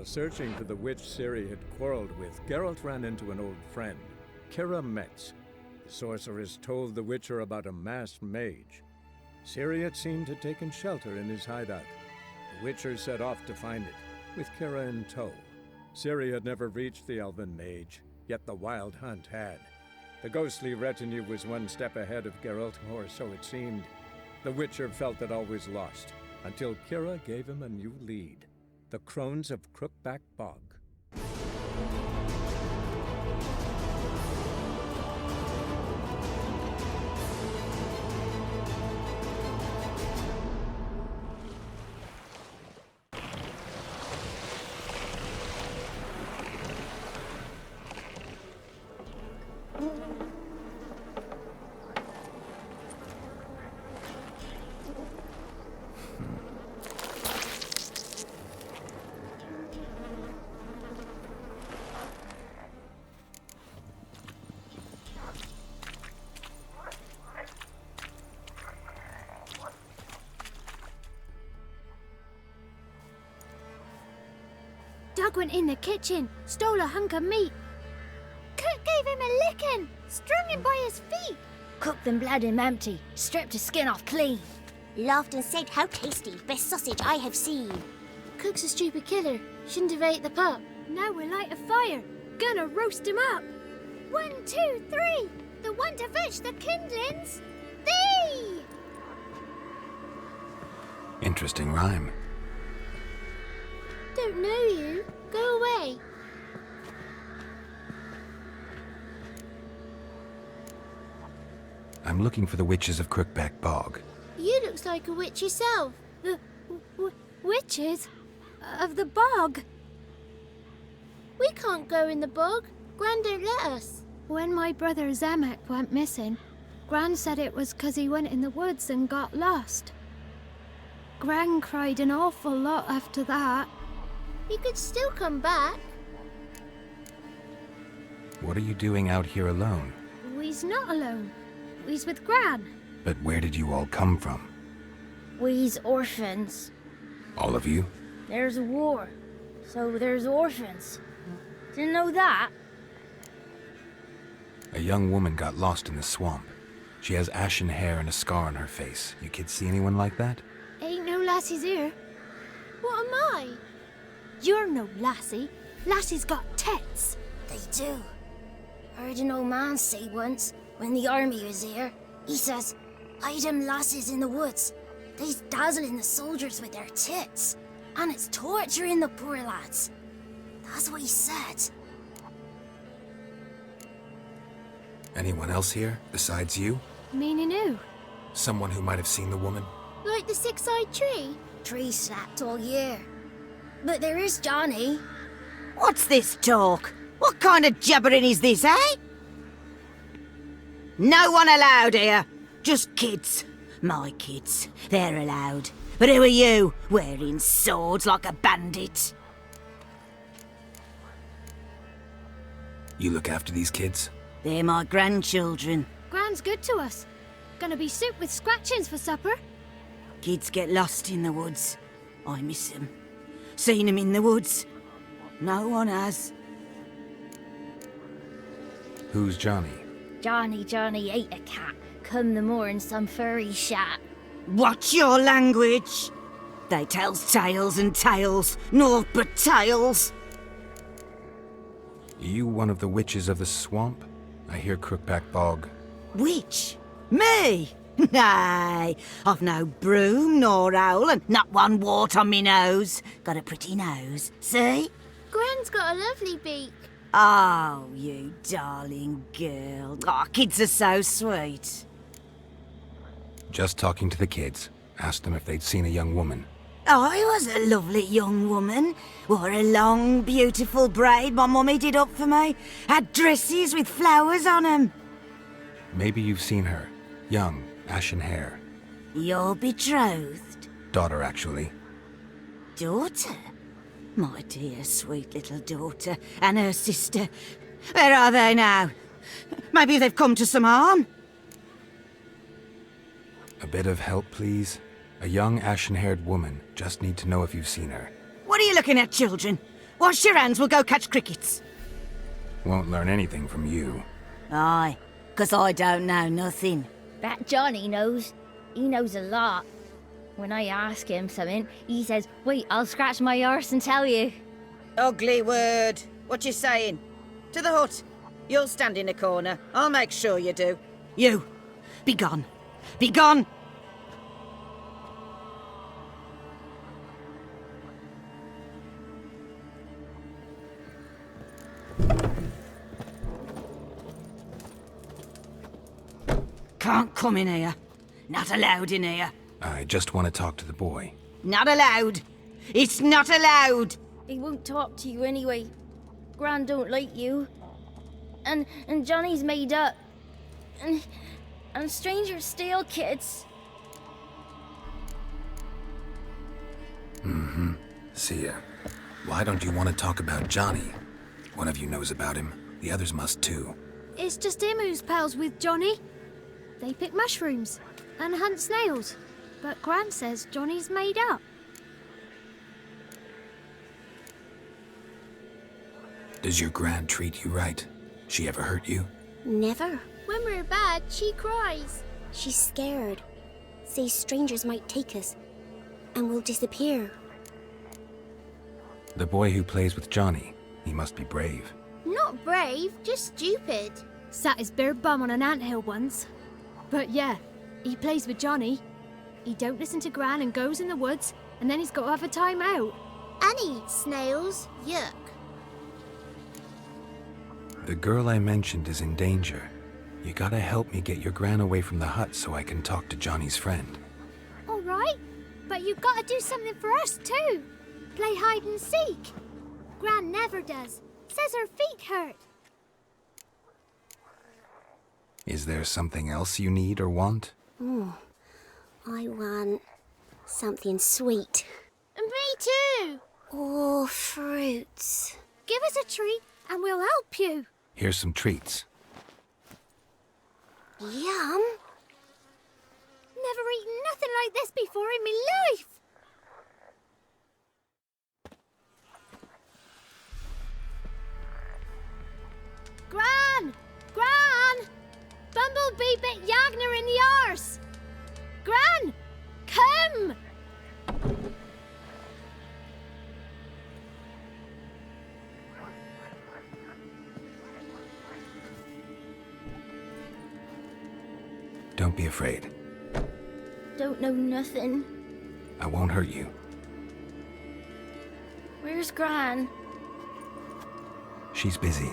searching for the witch Ciri had quarreled with, Geralt ran into an old friend, Kira Metz. The sorceress told the Witcher about a masked mage. Ciri had seemed to have taken shelter in his hideout. The Witcher set off to find it, with Kira in tow. Ciri had never reached the elven mage, yet the wild hunt had. The ghostly retinue was one step ahead of Geralt, or so it seemed. The Witcher felt it all was lost, until Kira gave him a new lead. The Crones of Crookback Bog. Doug went in the kitchen, stole a hunk of meat. Cook gave him a licking, strung him by his feet. Cooked and bled him empty, stripped his skin off clean. Laughed and said, "How tasty, best sausage I have seen." Cook's a stupid killer, shouldn't have ate the pup. Now we'll light a fire, gonna roast him up. 1, 2, 3, the one to fetch the kindlings, thee! Interesting rhyme. Don't know you, go away. I'm looking for the witches of Crookback Bog. You looks like a witch yourself. The witches of the bog. We can't go in the bog. Gran don't let us. When my brother Zemek went missing, Gran said it was 'cause he went in the woods and got lost. Gran cried an awful lot after that. He could still come back. What are you doing out here alone? We's not alone. We's with Gran. But where did you all come from? We's orphans. All of you? There's a war, so there's orphans. Didn't know that? A young woman got lost in the swamp. She has ashen hair and a scar on her face. You kids see anyone like that? Ain't no lassies here. What am I? You're no lassie. Lassie's got tits. They do. Heard an old man say once, when the army was here, he says, "Hide them lasses in the woods. They's dazzling the soldiers with their tits, and it's torturing the poor lads." That's what he said. Anyone else here, besides you? Meaning who? Someone who might have seen the woman? Like the six-eyed tree? Tree slapped all year. But there is Johnny. What's this talk? What kind of jabbering is this, eh? No one allowed here. Just kids. My kids. They're allowed. But who are you, wearing swords like a bandit? You look after these kids? They're my grandchildren. Gran's good to us. Gonna be soup with scratchings for supper. Kids get lost in the woods. I miss them. Seen them in the woods. No one has. Who's Johnny? Johnny ate a cat. Come the more in some furry shat. Watch your language. They tells tales and tales, naught but tales. You one of the witches of the swamp? I hear Crookback Bog. Witch? Me? Nay, I've no broom nor owl and not one wart on me nose. Got a pretty nose, see? Gran's got a lovely beak. Oh, you darling girl. Oh, kids are so sweet. Just talking to the kids. Asked them if they'd seen a young woman. I was a lovely young woman. Wore a long, beautiful braid my mummy did up for me. Had dresses with flowers on 'em. Maybe you've seen her. Young, ashen hair. You're betrothed? Daughter, actually. Daughter? My dear, sweet little daughter and her sister. Where are they now? Maybe they've come to some harm? A bit of help, please? A young, ashen-haired woman. Just need to know if you've seen her. What are you looking at, children? Wash your hands, we'll go catch crickets. Won't learn anything from you. Aye, 'cause I don't know nothing. That Johnny knows. He knows a lot. When I ask him something, he says, wait, I'll scratch my arse and tell you. Ugly word. What you saying? To the hut. You'll stand in a corner. I'll make sure you do. You, be gone. Be gone! Can't come in here. Not allowed in here. I just want to talk to the boy. Not allowed. It's not allowed. He won't talk to you anyway. Gran don't like you. And Johnny's made up. And strangers steal kids. See ya. Why don't you want to talk about Johnny? One of you knows about him. The others must too. It's just him who's pals with Johnny. They pick mushrooms and hunt snails. But Gran says Johnny's made up. Does your gran treat you right? She ever hurt you? Never. When we're bad, she cries. She's scared. Says strangers might take us. And we'll disappear. The boy who plays with Johnny, he must be brave. Not brave, just stupid. Sat his bare bum on an anthill once. But yeah, he plays with Johnny. He don't listen to Gran and goes in the woods, and then he's got to have a time out. And he eats snails. Yuck. The girl I mentioned is in danger. You gotta help me get your gran away from the hut so I can talk to Johnny's friend. All right, but you've got to do something for us too. Play hide and seek. Gran never does. Says her feet hurt. Is there something else you need or want? I want something sweet. And me too. Oh, fruits. Give us a treat and we'll help you. Here's some treats. Yum. Never eaten nothing like this before in my life. Gran! Gran! Bumblebee bit Yagner in the arse! Gran! Come! Don't be afraid. Don't know nothing. I won't hurt you. Where's Gran? She's busy.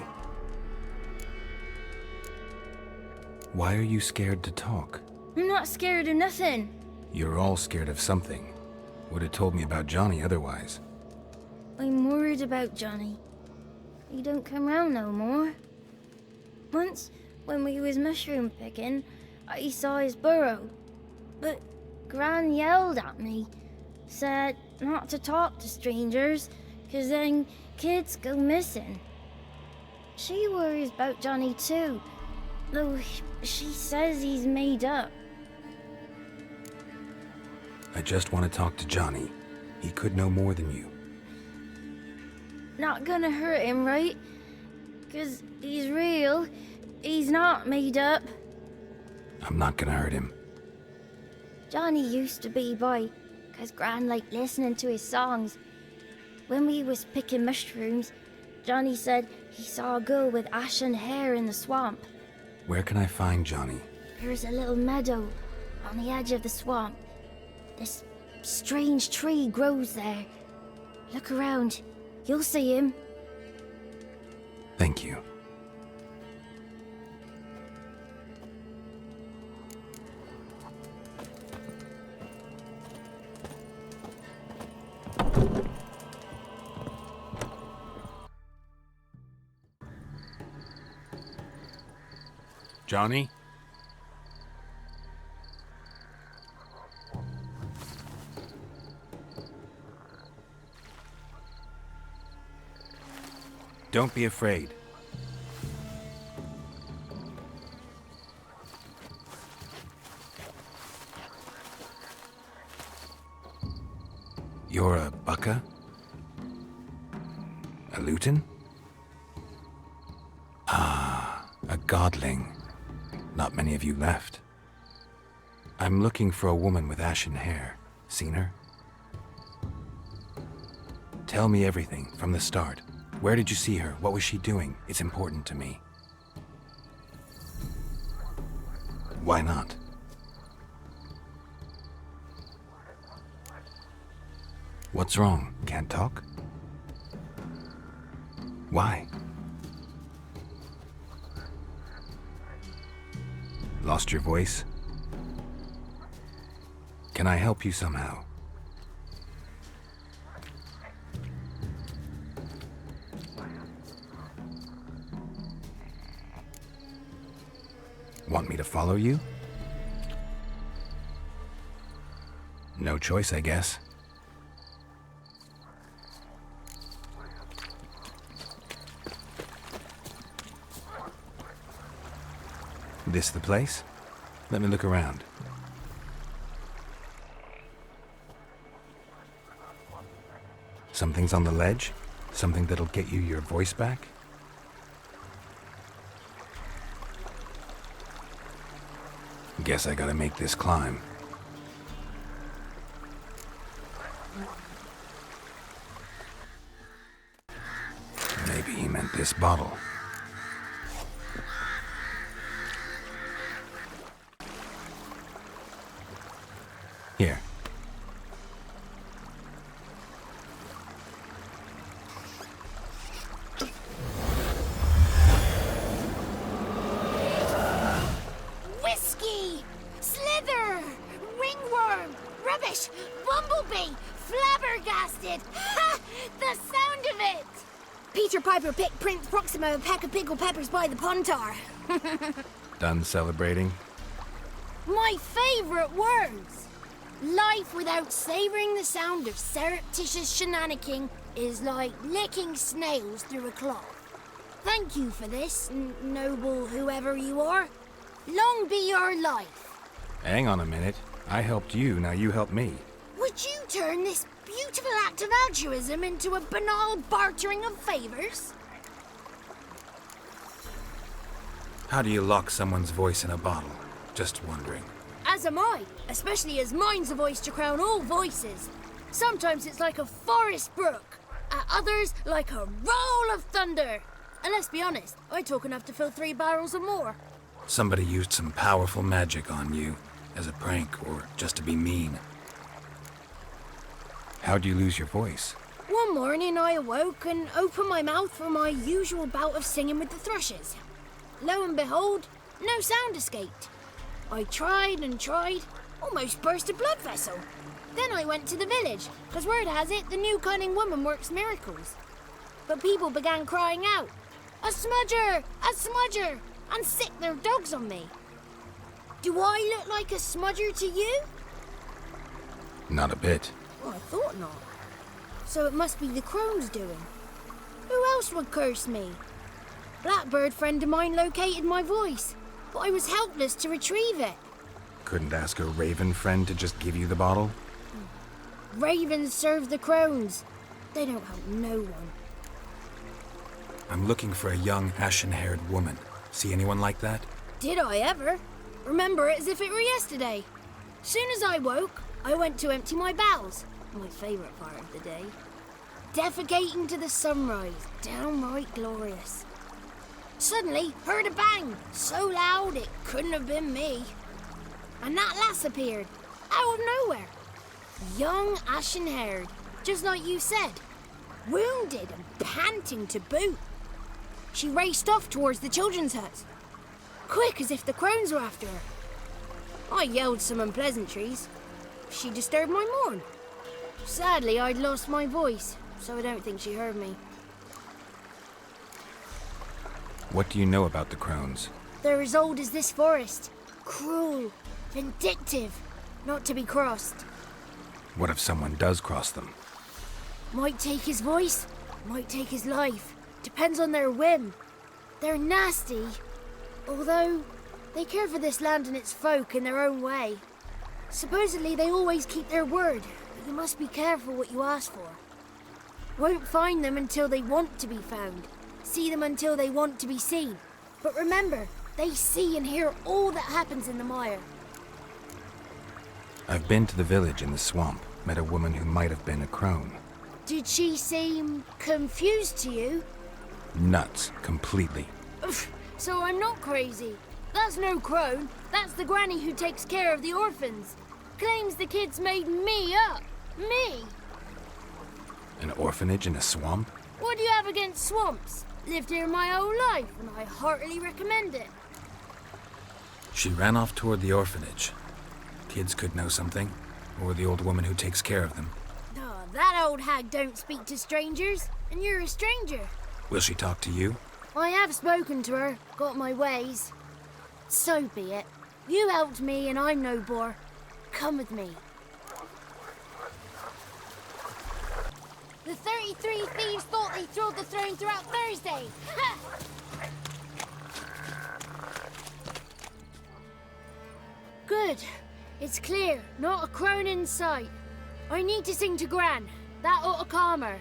Why are you scared to talk? I'm not scared of nothing. You're all scared of something. Would have told me about Johnny otherwise. I'm worried about Johnny. He don't come round no more. Once, when we was mushroom picking, I saw his burrow. But Gran yelled at me, said not to talk to strangers, 'cause then kids go missing. She worries about Johnny too, though she says he's made up. I just want to talk to Johnny. He could know more than you. Not gonna hurt him, right? 'Cause he's real. He's not made up. I'm not gonna hurt him. Johnny used to be boy, 'cause Gran liked listening to his songs. When we was picking mushrooms, Johnny said he saw a girl with ashen hair in the swamp. Where can I find Johnny? There's a little meadow on the edge of the swamp. This strange tree grows there. Look around. You'll see him. Thank you. Johnny? Don't be afraid. You're a bucka? A lutin? Ah, a godling. Not many of you left. I'm looking for a woman with ashen hair. Seen her? Tell me everything from the start. Where did you see her? What was she doing? It's important to me. Why not? What's wrong? Can't talk? Why? Lost your voice? Can I help you somehow? Want me to follow you? No choice, I guess. This the place? Let me look around. Something's on the ledge? Something that'll get you your voice back? Guess I gotta make this climb. Maybe he meant this bottle. Here. Whiskey! Slither! Ringworm! Rubbish! Bumblebee! Flabbergasted! Ha! The sound of it! Peter Piper picked Prince Proximo a pack of pickled peppers by the pontar. Done celebrating? My favourite words! Life without savouring the sound of surreptitious shenanigans is like licking snails through a cloth. Thank you for this, noble whoever you are. Long be your life. Hang on a minute. I helped you, now you help me. Would you turn this beautiful act of altruism into a banal bartering of favours? How do you lock someone's voice in a bottle? Just wondering. As am I, especially as mine's a voice to crown all voices. Sometimes it's like a forest brook, at others like a roll of thunder. And let's be honest, I talk enough to fill 3 barrels or more. Somebody used some powerful magic on you, as a prank or just to be mean. How'd you lose your voice? One morning I awoke and opened my mouth for my usual bout of singing with the thrushes. Lo and behold, no sound escaped. I tried and tried, almost burst a blood vessel. Then I went to the village, because word has it the new cunning woman works miracles. But people began crying out, "A smudger! A smudger!" and sicked their dogs on me. Do I look like a smudger to you? Not a bit. Well, I thought not. So it must be the crone's doing. Who else would curse me? Blackbird friend of mine located my voice, but I was helpless to retrieve it. Couldn't ask a raven friend to just give you the bottle? Ravens serve the crones. They don't help no one. I'm looking for a young, ashen-haired woman. See anyone like that? Did I ever? Remember it as if it were yesterday. Soon as I woke, I went to empty my bowels. My favourite part of the day. Defecating to the sunrise. Downright glorious. Suddenly, heard a bang. So loud it couldn't have been me. And that lass appeared. Out of nowhere. Young, ashen-haired. Just like you said. Wounded and panting to boot. She raced off towards the children's hut. Quick as if the crones were after her. I yelled some unpleasantries. She disturbed my morn. Sadly, I'd lost my voice, so I don't think she heard me. What do you know about the crones? They're as old as this forest. Cruel, vindictive, not to be crossed. What if someone does cross them? Might take his voice, might take his life. Depends on their whim. They're nasty, although they care for this land and its folk in their own way. Supposedly they always keep their word, but you must be careful what you ask for. Won't find them until they want to be found. See them until they want to be seen. But remember, they see and hear all that happens in the mire. I've been to the village in the swamp, met a woman who might have been a crone. Did she seem confused to you? Nuts, completely. So I'm not crazy. That's no crone. That's the granny who takes care of the orphans. Claims the kids made me up. Me! An orphanage in a swamp? What do you have against swamps? Lived here my whole life, and I heartily recommend it. She ran off toward the orphanage. Kids could know something, or the old woman who takes care of them. Oh, that old hag don't speak to strangers, and you're a stranger. Will she talk to you? I have spoken to her, got my ways. So be it. You helped me, and I'm no bore. Come with me. The 33 thieves thought they thrilled the throne throughout Thursday. Ha! Good. It's clear. Not a crone in sight. I need to sing to Gran. That ought to calm her.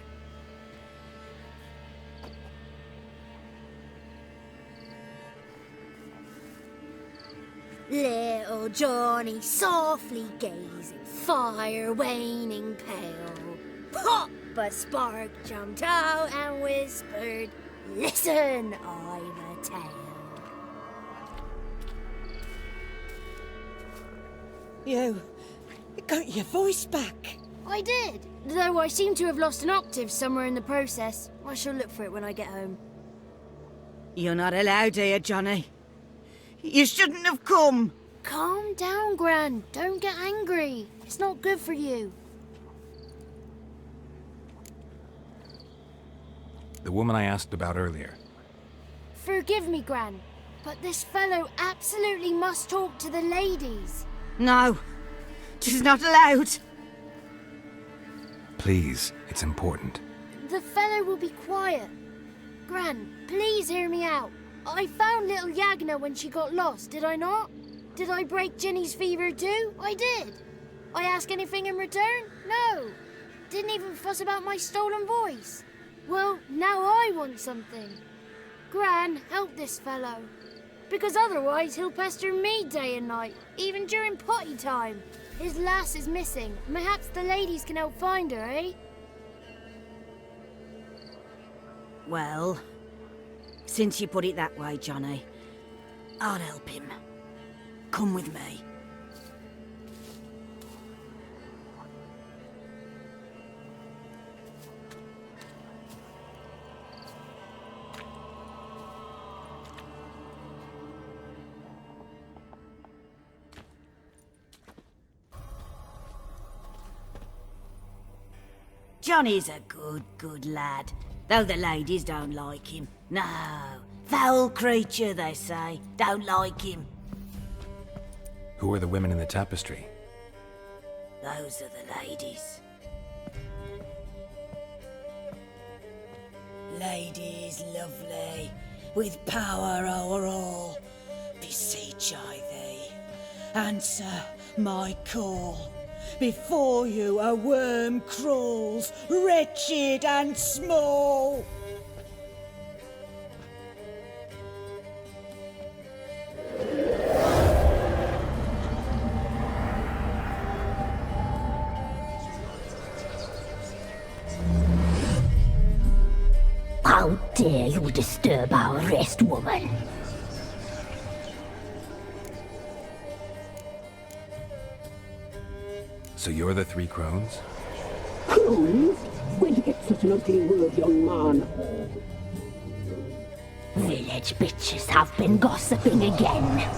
Little Johnny softly gazing, fire waning pale. Pop! A spark jumped out and whispered, "Listen, I've a tale." You got your voice back. I did, though I seem to have lost an octave somewhere in the process. I shall look for it when I get home. You're not allowed here, Johnny. You shouldn't have come. Calm down, Gran. Don't get angry. It's not good for you. The woman I asked about earlier. Forgive me, Gran, but this fellow absolutely must talk to the ladies. No, she's not allowed. Please, it's important. The fellow will be quiet. Gran, please hear me out. I found little Yagna when she got lost, did I not? Did I break Ginny's fever too? I did. I ask anything in return? No. Didn't even fuss about my stolen voice. Well, now I want something. Gran, help this fellow. Because otherwise he'll pester me day and night, even during potty time. His lass is missing. Perhaps the ladies can help find her, eh? Well, since you put it that way, Johnny, I'll help him. Come with me. Johnny's a good lad, though the ladies don't like him. No, foul creature, they say. Don't like him. Who are the women in the tapestry? Those are the ladies. Ladies lovely, with power o'er all, beseech I thee, answer my call. Before you a worm crawls, wretched and small. How dare you disturb our rest, woman? So you're the three crones? Crones? Where'd you get such an ugly word, young man? Village bitches have been gossiping again.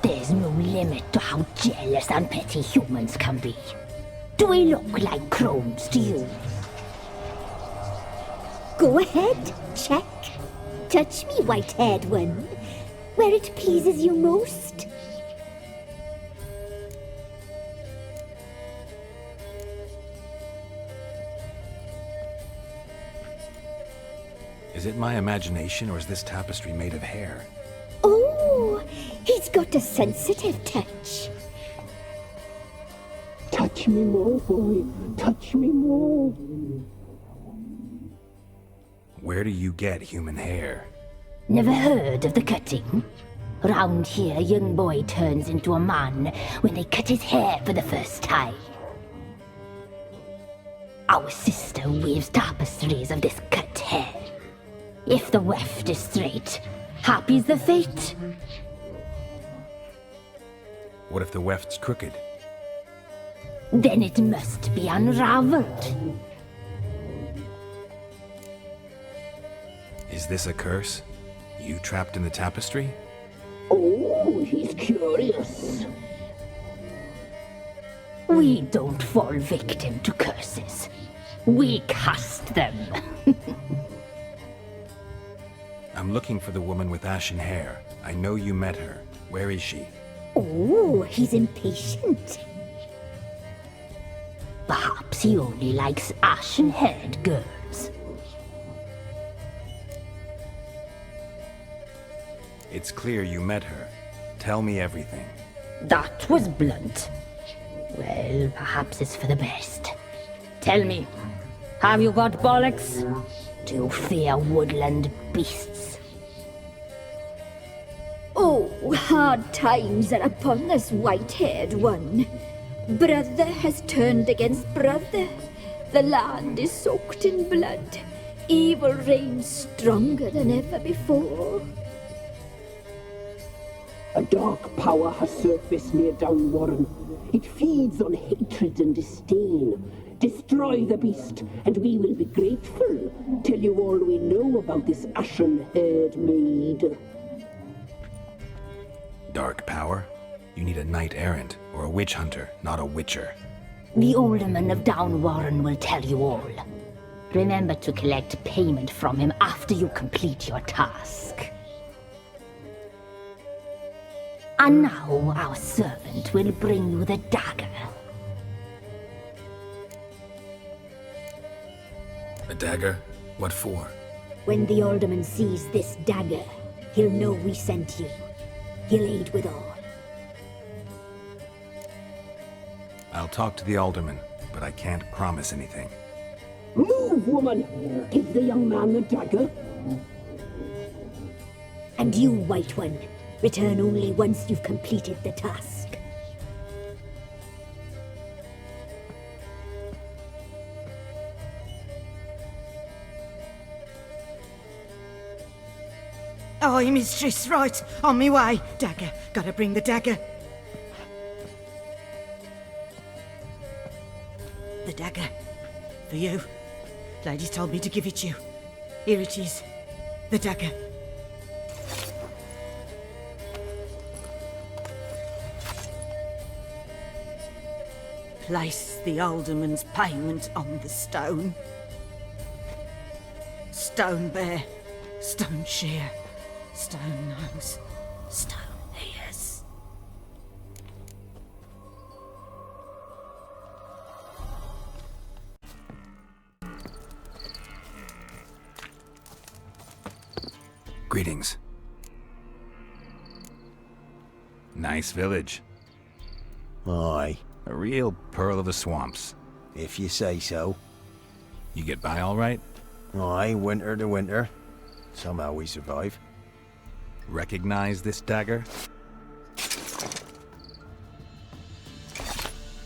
There's no limit to how jealous and petty humans can be. Do we look like crones to you? Go ahead, check. Touch me, white-haired one, where it pleases you most. Is it my imagination, or is this tapestry made of hair? Oh, he's got a sensitive touch. Touch Touch me more, boy. Touch me more. Where do you get human hair? Never heard of the cutting? Round here, a young boy turns into a man when they cut his hair for the first time. Our sister weaves tapestries of this cut hair. If the weft is straight, happy's the fate. What if the weft's crooked? Then it must be unraveled. Is this a curse? You trapped in the tapestry? Oh, he's curious. We don't fall victim to curses. We cast them. I'm looking for the woman with ashen hair. I know you met her. Where is she? Oh, he's impatient. Perhaps he only likes ashen-haired girls. It's clear you met her. Tell me everything. That was blunt. Well, perhaps it's for the best. Tell me, have you got bollocks? Do you fear woodland beasts? Oh, hard times are upon us, white-haired one. Brother has turned against brother. The land is soaked in blood. Evil reigns stronger than ever before. A dark power has surfaced near Downwarren. It feeds on hatred and disdain. Destroy the beast, and we will be grateful. Tell you all we know about this ashen-haired maid. Dark power? You need a knight-errant or a witch hunter, not a witcher. The alderman of Downwarren will tell you all. Remember to collect payment from him after you complete your task. And now our servant will bring you the dagger. A dagger? What for? When the alderman sees this dagger, he'll know we sent you. He'll aid with all. I'll talk to the alderman, but I can't promise anything. Move, woman! Give the young man the dagger. And you, White One, return only once you've completed the task. Aye, mistress, right. On me way. Dagger. Gotta bring the dagger. The dagger. For you. Lady told me to give it you. Here it is. The dagger. Place the alderman's payment on the stone. Stone bear. Stone shear. Stone nose, stone ears. Greetings. Nice village. Aye, A real pearl of the swamps. if you say so. You get by all right? Aye, winter to winter. Somehow we survive. Recognize this dagger?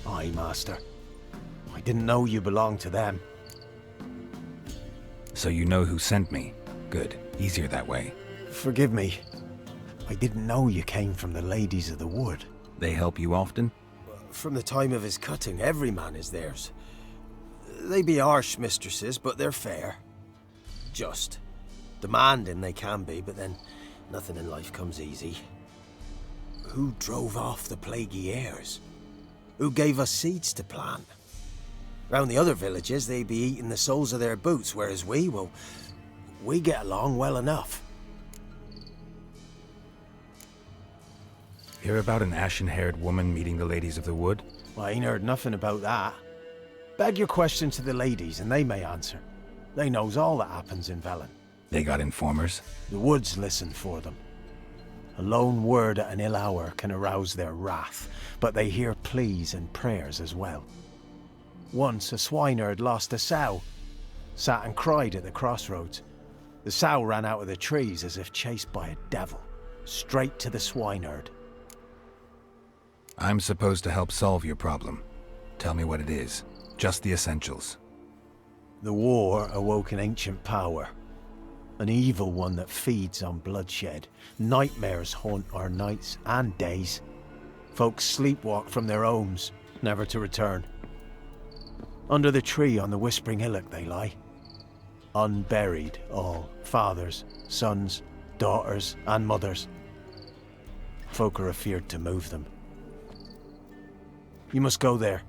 Aye, master. I didn't know you belonged to them. So you know who sent me. Good. Easier that way. Forgive me. I didn't know you came from the ladies of the wood. They help you often? From the time of his cutting, every man is theirs. They be harsh mistresses, but they're fair. Just. Demanding they can be, but then nothing in life comes easy. Who drove off the plaguey airs? Who gave us seeds to plant? Round the other villages, they be eating the soles of their boots, whereas we get along well enough. Hear about an ashen-haired woman meeting the ladies of the wood? Well, I ain't heard nothing about that. Beg your question to the ladies, and they may answer. They knows all that happens in Velen. They got informers? The woods listen for them. A lone word at an ill hour can arouse their wrath, but they hear pleas and prayers as well. Once a swineherd lost a sow. Sat and cried at the crossroads. The sow ran out of the trees as if chased by a devil. Straight to the swineherd. I'm supposed to help solve your problem. Tell me what it is. Just the essentials. The war awoke an ancient power. An evil one that feeds on bloodshed. Nightmares haunt our nights and days. Folks sleepwalk from their homes, never to return. Under the tree on the Whispering Hillock they lie. Unburied all, fathers, sons, daughters and mothers. Folk are afeard to move them. You must go there.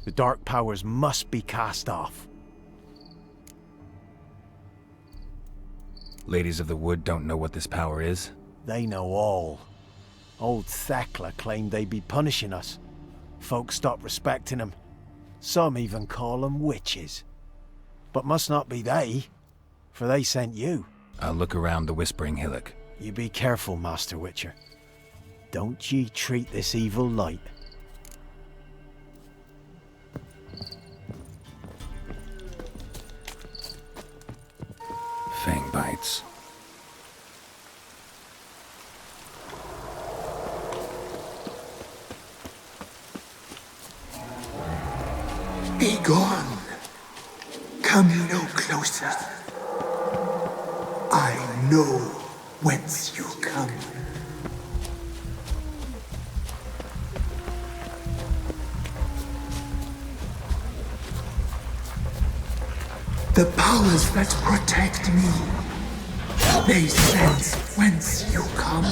The dark powers must be cast off. Ladies of the Wood don't know what this power is? They know all. Old Thekla claimed they'd be punishing us. Folk stopped respecting them. Some even call them witches. But must not be they, for they sent you. I'll look around the Whispering Hillock. You be careful, Master Witcher. Don't ye treat this evil light. Fang bites. Be gone. Come no closer. I know whence you come. The powers that protect me, they sense whence you come.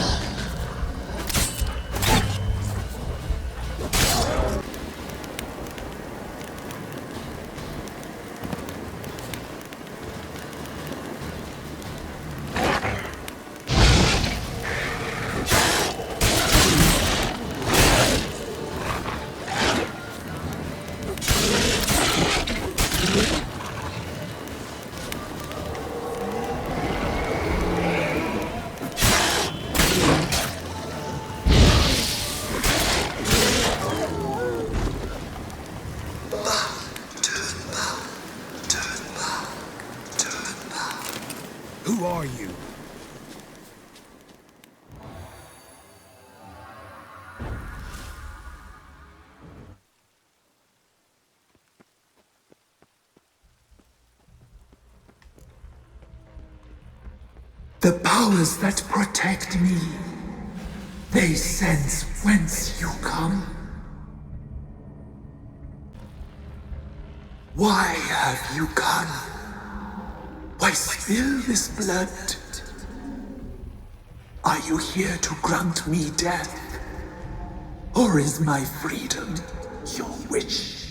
Who are you? The powers that protect me, they sense whence you come. Why have you come? Why spill this blood? Are you here to grant me death? Or is my freedom your wish?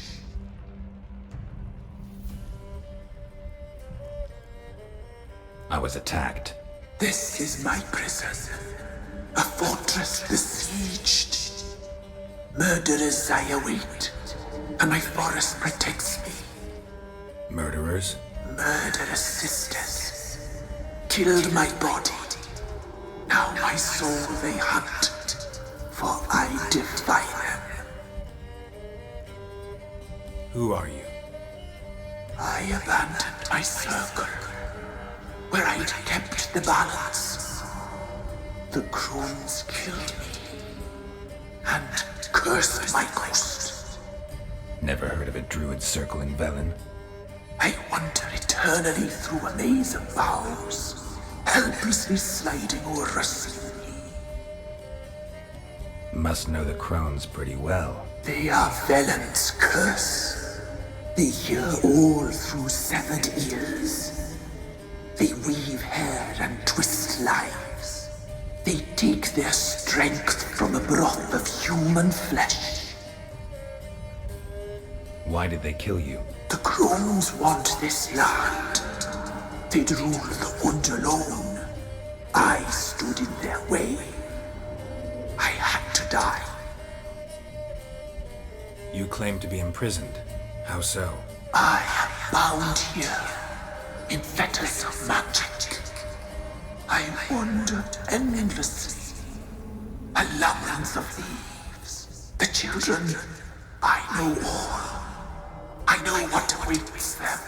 I was attacked. This is my prison, a fortress besieged. Murderers I await, and my forest protects me. Murderers? Murderous sisters killed my body. Now my soul they hunt, for I defy them. Who are you? I abandoned my circle, where I'd kept the balance. The crones killed me, and cursed my ghost. Never heard of a druid circle in Velen. I wander eternally through a maze of boughs, helplessly sliding over a sea. Must know the crones pretty well. They are Velen's curse. They hear all through severed ears. They weave hair and twist lives. They take their strength from a broth of human flesh. Why did they kill you? The crones want this land. They'd rule the wood alone. I stood in their way. I had to die. You claim to be imprisoned. How so? I am bound here, in fetters of magic. I wandered endlessly, a labyrinth of thieves. The children, I know all. know what awaits them.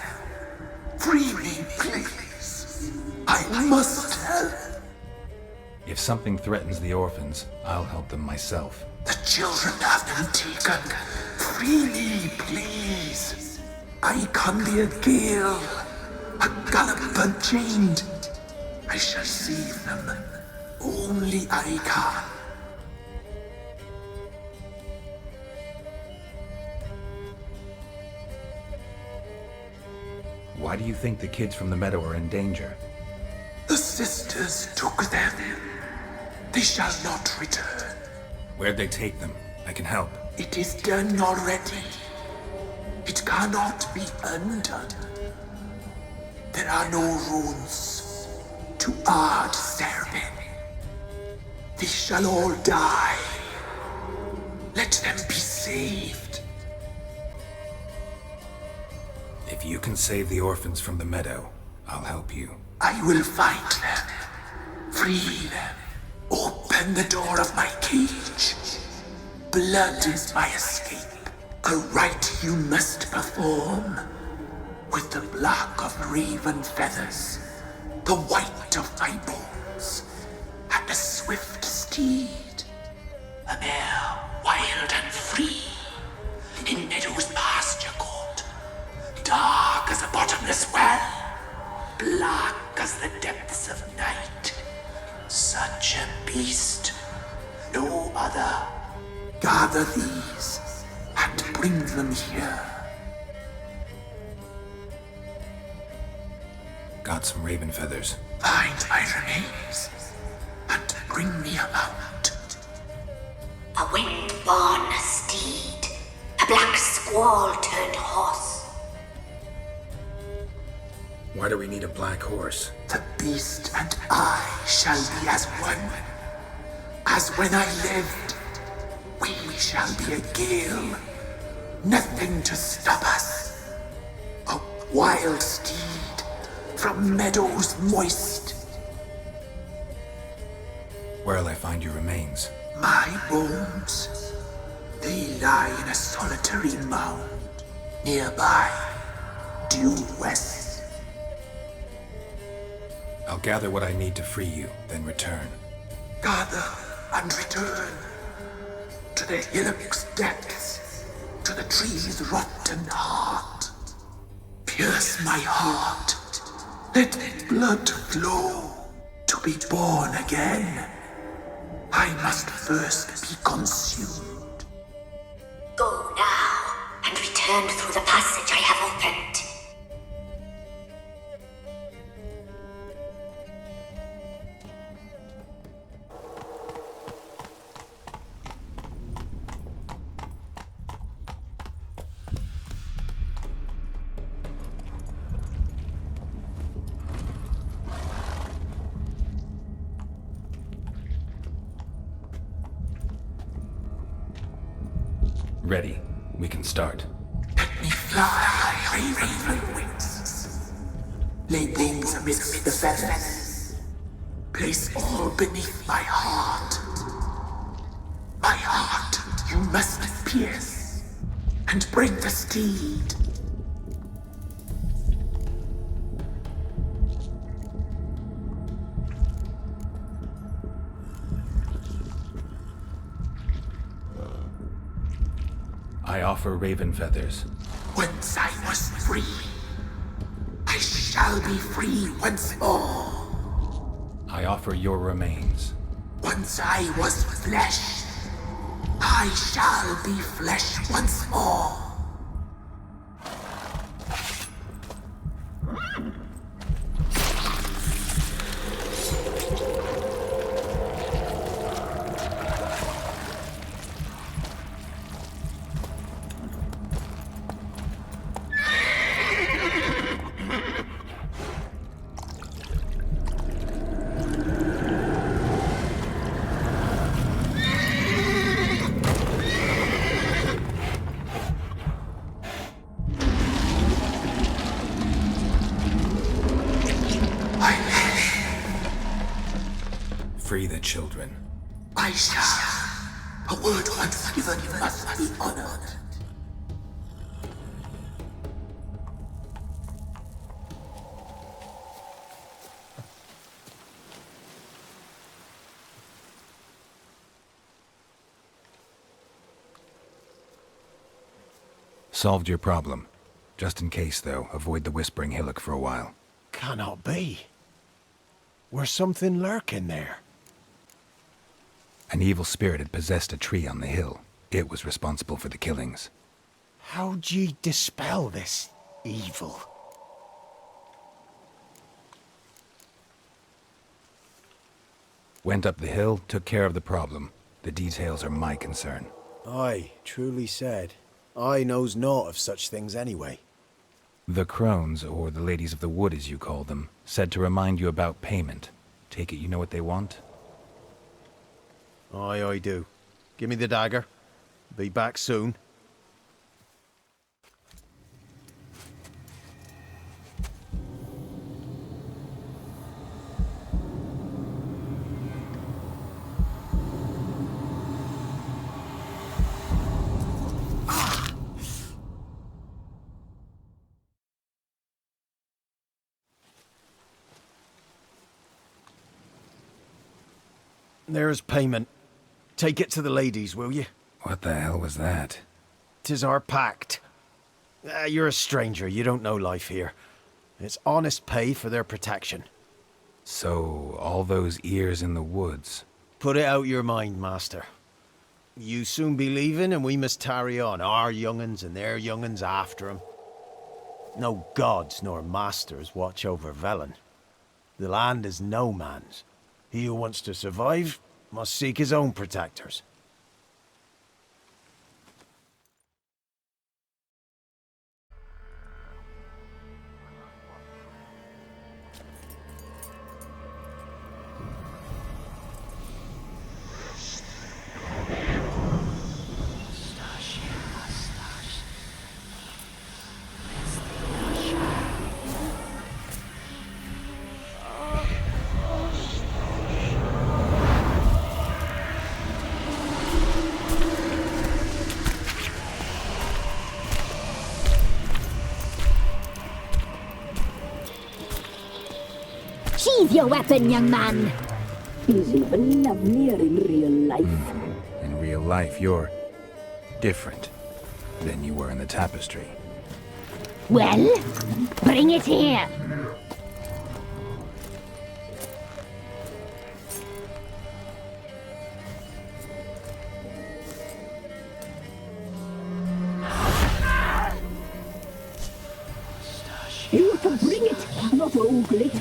Free me, please. I must help. If something threatens the orphans, I'll help them myself. The children have been taken. Free me, please. I can be a gale, a gallop unchained. I shall save them. Only I can. Why do you think the kids from the meadow are in danger? The sisters took them. They shall not return. Where'd they take them? I can help. It is done already. It cannot be undone. There are no runes to add serving. They shall all die. Let them be saved. If you can save the orphans from the meadow, I'll help you. I will find them. Free them. Open the door of my cage. Blood is my escape. A rite you must perform. With the black of raven feathers, the white of my bones, and a swift steed. A mare wild and free, in meadows pasture court. Dark as a bottomless well, black as the depths of night. Such a beast, no other. Gather these and bring them here. Got some raven feathers. Find my remains and bring me a mount. A wind-born steed, a black squall turned horse. Why do we need a black horse? The beast and I shall be as one. As when I lived, we shall be a gale. Nothing to stop us. A wild steed from meadows moist. Where'll I find your remains? My bones, they lie in a solitary mound nearby, due west. I'll gather what I need to free you, then return. Gather and return to the hillock's depths, to the tree's rotten heart. Pierce my heart, let blood flow to be born again. I must first be consumed. Go now and return through the passage I have opened. Ready. We can start. Let me fly, raven wings. Lay wings amidst the feathers. Place all beneath my heart. My heart you must pierce, and bring the steed. I offer raven feathers. Once I was free, I shall be free once more. I offer your remains. Once I was flesh, I shall be flesh once more. Free the children. I shall. A word once given must be honored. Solved your problem. Just in case, though, avoid the Whispering Hillock for a while. Cannot be. Where's something lurking there? An evil spirit had possessed a tree on the hill. It was responsible for the killings. How'd ye dispel this evil? Went up the hill, took care of the problem. The details are my concern. Aye, truly said. I knows naught of such things anyway. The crones, or the ladies of the wood as you call them, said to remind you about payment. Take it you know what they want? Aye, I do. Give me the dagger. Be back soon. There's payment. Take it to the ladies, will you? What the hell was that? 'Tis our pact. You're a stranger, you don't know life here. It's honest pay for their protection. So, all those ears in the woods. Put it out your mind, master. You soon be leaving and we must tarry on, our young'uns and their young'uns after 'em. No gods nor masters watch over Velen. The land is no man's. He who wants to survive must seek his own protectors. Sheathe your weapon, young man. He's even lovelier in real life. In real life, you're different than you were in the tapestry. Well, bring it here. You have to bring it, not ogle it.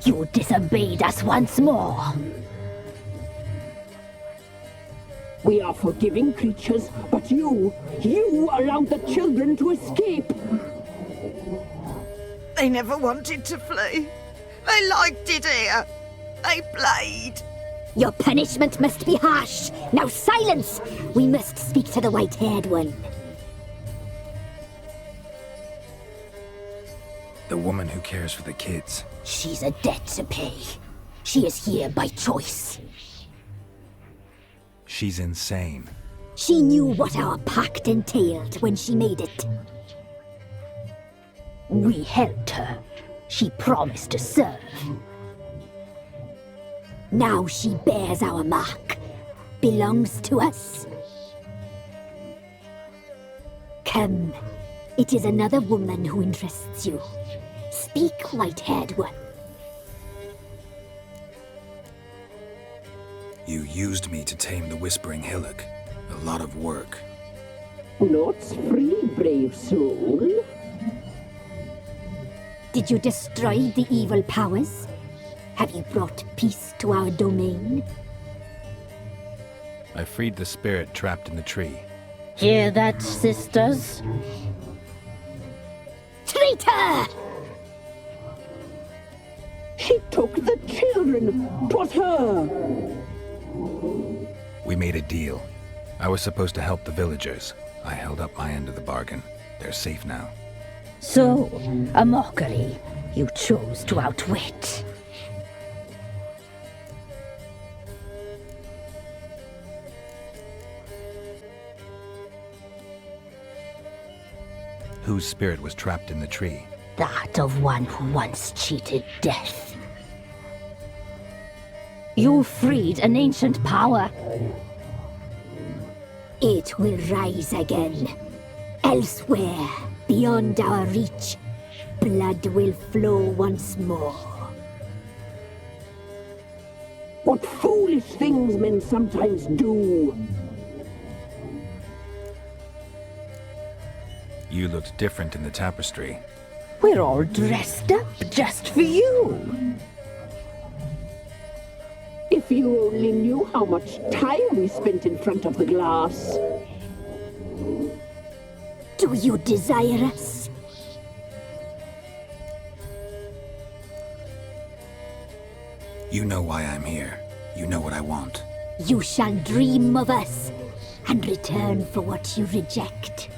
You disobeyed us once more. We are forgiving creatures, but you allowed the children to escape. They never wanted to flee. They liked it here. They played. Your punishment must be harsh. Now silence! We must speak to the white-haired one. The woman who cares for the kids. She's a debt to pay. She is here by choice. She's insane. She knew what our pact entailed when she made it. We helped her. She promised to serve. Now she bears our mark. Belongs to us. Come. It is another woman who interests you. Speak, white-haired one. You used me to tame the Whispering Hillock. A lot of work. Naught's free, brave soul. Did you destroy the evil powers? Have you brought peace to our domain? I freed the spirit trapped in the tree. Hear that, sisters? Traitor! She took the children. 'Twas her. We made a deal. I was supposed to help the villagers. I held up my end of the bargain. They're safe now. So, a mockery you chose to outwit. Whose spirit was trapped in the tree? That of one who once cheated death. You freed an ancient power. It will rise again. Elsewhere, beyond our reach, blood will flow once more. What foolish things men sometimes do. You looked different in the tapestry. We're all dressed up just for you. If you only knew how much time we spent in front of the glass. Do you desire us? You know why I'm here. You know what I want. You shall dream of us and return for what you reject.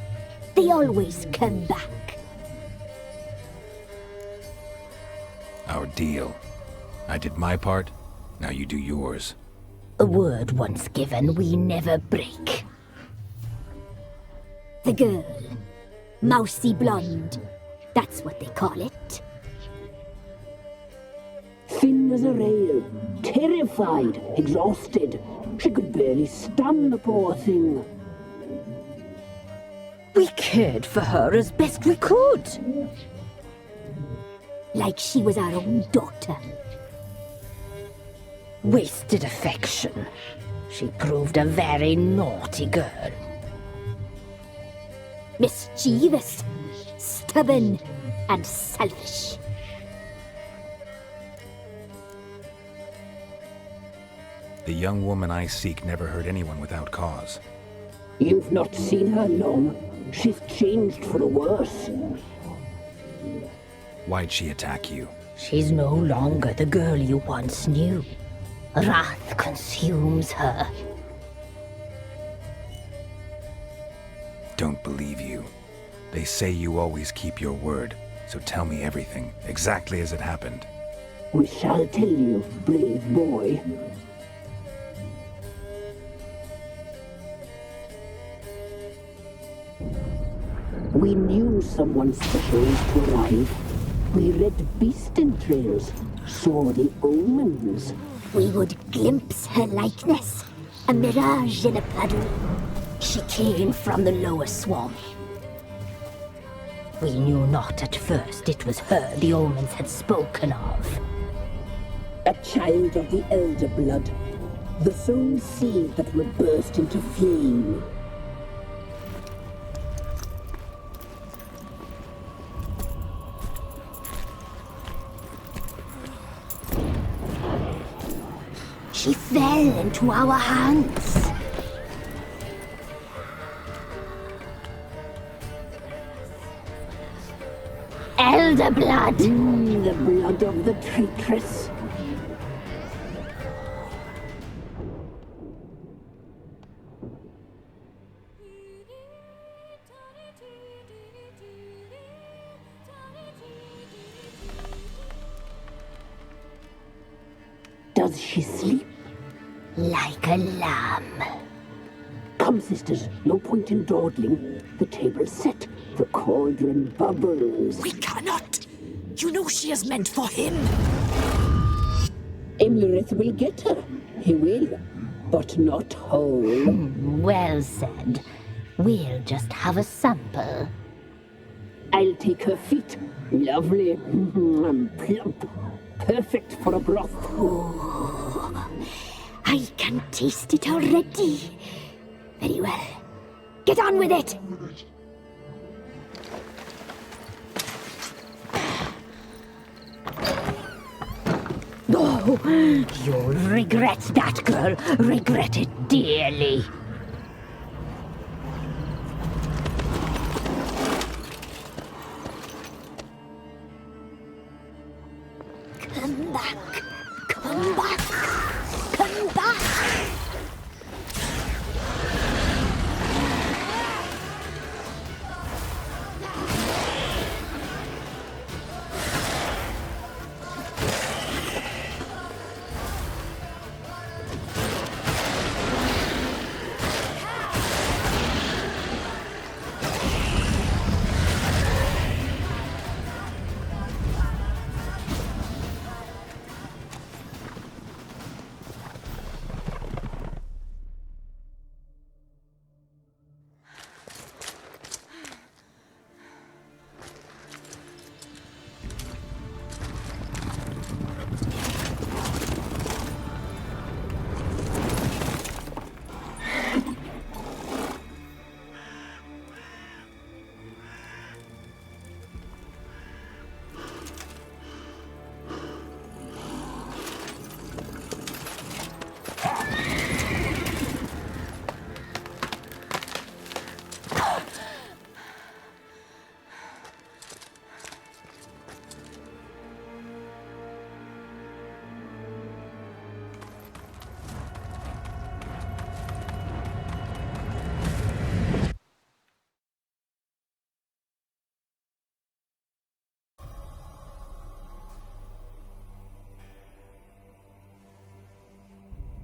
They always come back. Our deal. I did my part, now you do yours. A word once given, we never break. The girl. Mousy blonde. That's what they call it. Thin as a rail, terrified, exhausted. She could barely stand, the poor thing. We cared for her as best we could. Like she was our own daughter. Wasted affection. She proved a very naughty girl. Mischievous, stubborn, and selfish. The young woman I seek never hurt anyone without cause. You've not seen her long. She's changed for the worse. Why'd she attack you? She's no longer the girl you once knew. Wrath consumes her. Don't believe you. They say you always keep your word, so tell me everything, exactly as it happened. We shall tell you, brave boy. We knew someone special was to arrive. We read beast entrails, saw the omens. We would glimpse her likeness, a mirage in a puddle. She came from the lower swamp. We knew not at first it was her the omens had spoken of. A child of the elder blood, the soul seed that would burst into flame. She fell into our hands. Elder blood! The blood of the traitress. Does she sleep? Like a lamb. Come, sisters, no point in dawdling. The table's set, the cauldron bubbles. We cannot! You know she is meant for him! Emlyrith will get her. He will, but not whole. Well said. We'll just have a sample. I'll take her feet. Lovely. Plump. Perfect for a broth. Oh, I can taste it already. Very well. Get on with it! Oh, you'll regret that, girl. Regret it dearly. Come back! Come back! Come back!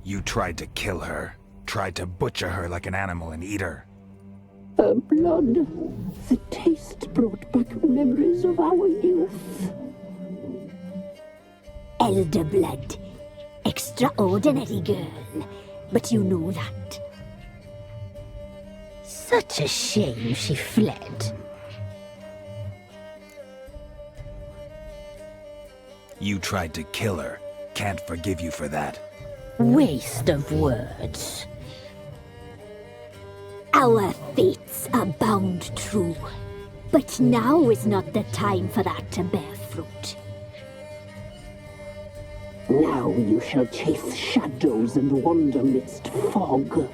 You tried to kill her. Tried to butcher her like an animal and eat her. Her blood, the taste brought back memories of our youth. Elder blood. Extraordinary girl. But you know that. Such a shame she fled. You tried to kill her. Can't forgive you for that. Waste of words. Our fates are bound true. But now is not the time for that to bear fruit. Now you shall chase shadows and wander midst fog.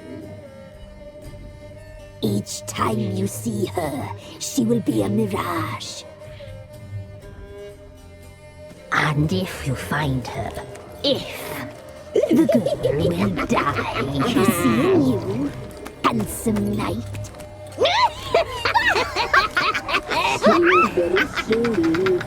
Each time you see her, she will be a mirage. And if you find her, the girl will die. Seeing you, handsome knight. So very slowly.